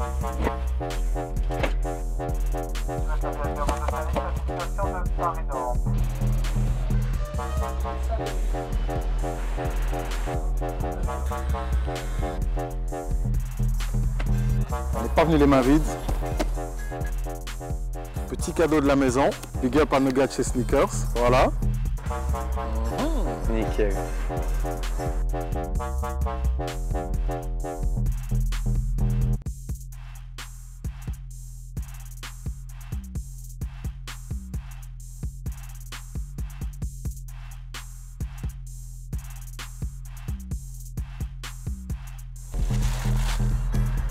On n'est pas venu les mains vides. Petit cadeau de la maison. Big up à nos gars de chez Sneakers. Voilà. Nickel.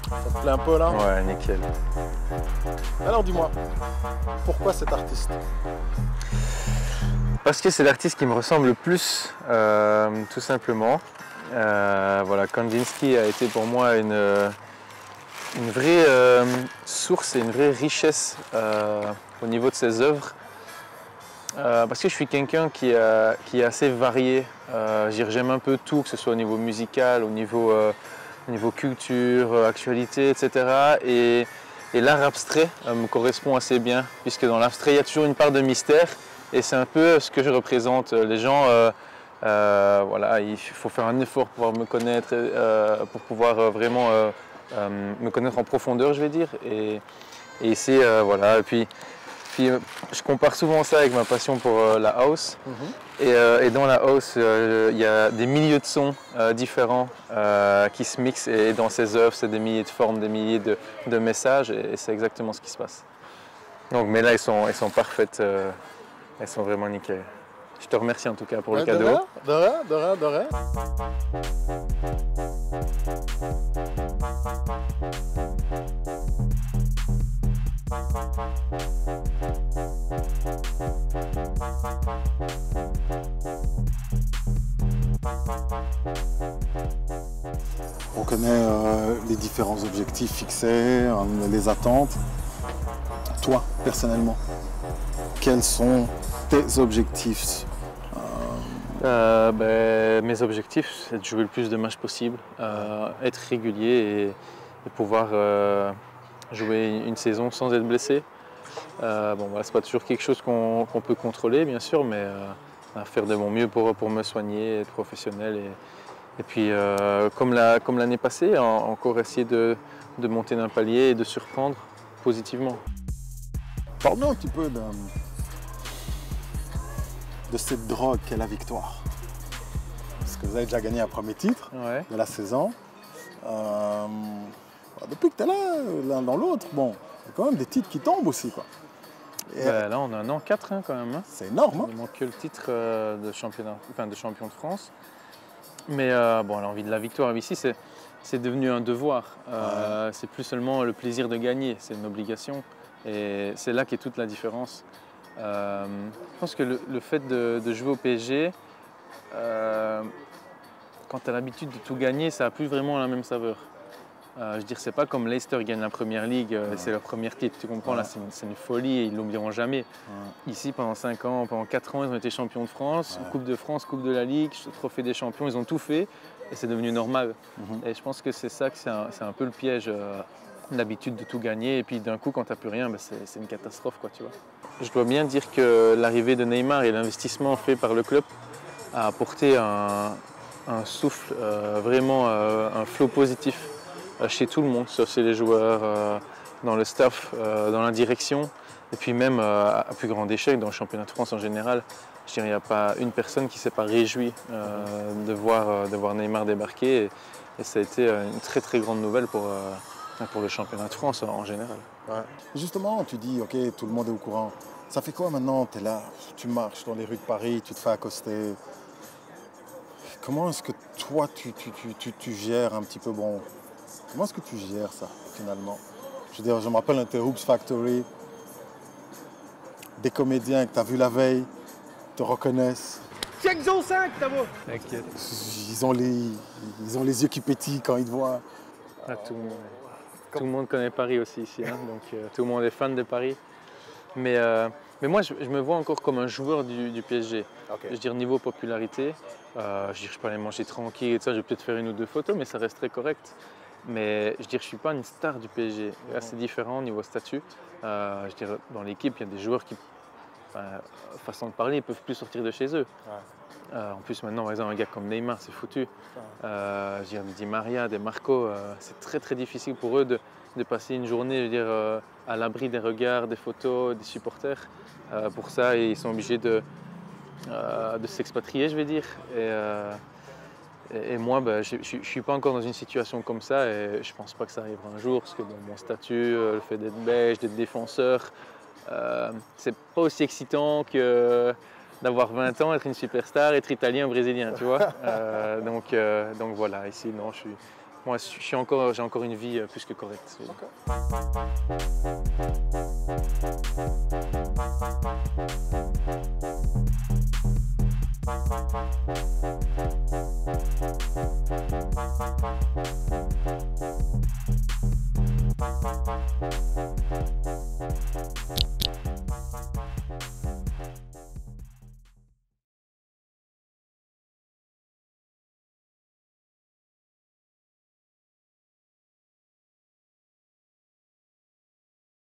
Ça te plaît un peu là? Ouais, nickel. Alors dis-moi, pourquoi cet artiste? Parce que c'est l'artiste qui me ressemble le plus, tout simplement. Voilà, Kandinsky a été pour moi une vraie source et une vraie richesse au niveau de ses œuvres. Parce que je suis quelqu'un qui est assez varié. J'aime un peu tout, que ce soit au niveau musical, au niveau culture, actualité, etc. Et l'art abstrait me correspond assez bien, puisque dans l'abstrait, il y a toujours une part de mystère. Et c'est un peu ce que je représente. Les gens, voilà, il faut faire un effort pour pouvoir me connaître, pour pouvoir vraiment me connaître en profondeur, je vais dire. Et c'est, voilà. Et puis, je compare souvent ça avec ma passion pour la house. Et dans la house, il y a des milliers de sons différents qui se mixent. Et dans ces œuvres, c'est des milliers de formes, des milliers de messages. Et c'est exactement ce qui se passe. Donc, mais là, elles sont parfaites. Elles sont vraiment nickel. Je te remercie en tout cas pour le cadeau. De rien. On connaît les différents objectifs fixés, les attentes. Toi, personnellement, quels sont tes objectifs? Mes objectifs, c'est de jouer le plus de matchs possible, être régulier et pouvoir jouer une saison sans être blessé. Bon, voilà, c'est pas toujours quelque chose qu'on peut contrôler, bien sûr, mais faire de mon mieux pour me soigner, être professionnel. Et puis, comme l'année passée, encore essayer de monter d'un palier et de surprendre positivement. Parle-nous un petit peu de cette drogue qu'est la victoire. Parce que vous avez déjà gagné un premier titre de la saison. Depuis que tu es là, l'un dans l'autre, bon, il y a quand même des titres qui tombent aussi, quoi. Et là, on a 4 quand même. Hein. C'est énorme. Il manque que le titre de champion de France. Mais bon, l'envie de la victoire ici, c'est devenu un devoir. C'est plus seulement le plaisir de gagner, c'est une obligation. Et c'est là qu'est toute la différence. Je pense que le fait de jouer au PSG, quand tu as l'habitude de tout gagner, ça n'a plus vraiment la même saveur. Je veux dire, c'est pas comme Leicester gagne la première ligue, c'est leur premier titre, tu comprends, là c'est une folie et ils ne l'oublieront jamais. Ici, pendant 5 ans, pendant 4 ans, ils ont été champions de France, Coupe de France, Coupe de la Ligue, Trophée des champions, ils ont tout fait et c'est devenu normal. Et je pense que c'est ça, que c'est un peu le piège, l'habitude de tout gagner et puis d'un coup, quand tu n'as plus rien, c'est une catastrophe, quoi, tu vois. Je dois bien dire que l'arrivée de Neymar et l'investissement fait par le club a apporté un souffle, vraiment un flot positif chez tout le monde, chez les joueurs, dans le staff, dans la direction, et puis même à plus grande échelle, dans le championnat de France en général. Je dirais, il n'y a pas une personne qui ne s'est pas réjouie de voir Neymar débarquer, et ça a été une très très grande nouvelle pour le championnat de France en général. Ouais. Justement, tu dis, ok, tout le monde est au courant. Ça fait quoi maintenant? Tu es là, tu marches dans les rues de Paris, tu te fais accoster. Comment est-ce que toi, tu gères un petit peu, bon, comment est-ce que tu gères ça, finalement? Je veux dire, je me rappelle un Hoops Factory, des comédiens que tu as vus la veille te reconnaissent. Check zone 5, Tavo! T'inquiète. Ils ont les yeux qui pétillent quand ils te voient. Tout le monde connaît Paris aussi ici, hein, donc tout le monde est fan de Paris. Mais moi, je me vois encore comme un joueur du PSG. Okay. Je veux dire, niveau popularité, je peux aller manger tranquille et ça, je vais peut-être faire 1 ou 2 photos, mais ça resterait correct. Mais je ne suis pas une star du PSG. Là, c'est différent au niveau statut. Je dirais, dans l'équipe, il y a des joueurs qui, façon de parler, ils ne peuvent plus sortir de chez eux. Ouais. En plus, maintenant, par exemple, un gars comme Neymar, c'est foutu. Je dirais, Di Maria, des Marco, c'est très très difficile pour eux de passer une journée, je veux dire, à l'abri des regards, des photos, des supporters. Pour ça, ils sont obligés de s'expatrier, je vais dire. Et moi, je ne suis pas encore dans une situation comme ça et je ne pense pas que ça arrivera un jour parce que dans mon statut, le fait d'être belge, d'être défenseur, c'est pas aussi excitant que d'avoir 20 ans, être une superstar, être italien ou brésilien, tu vois. Donc voilà, ici, non, j'ai encore une vie plus que correcte. Okay.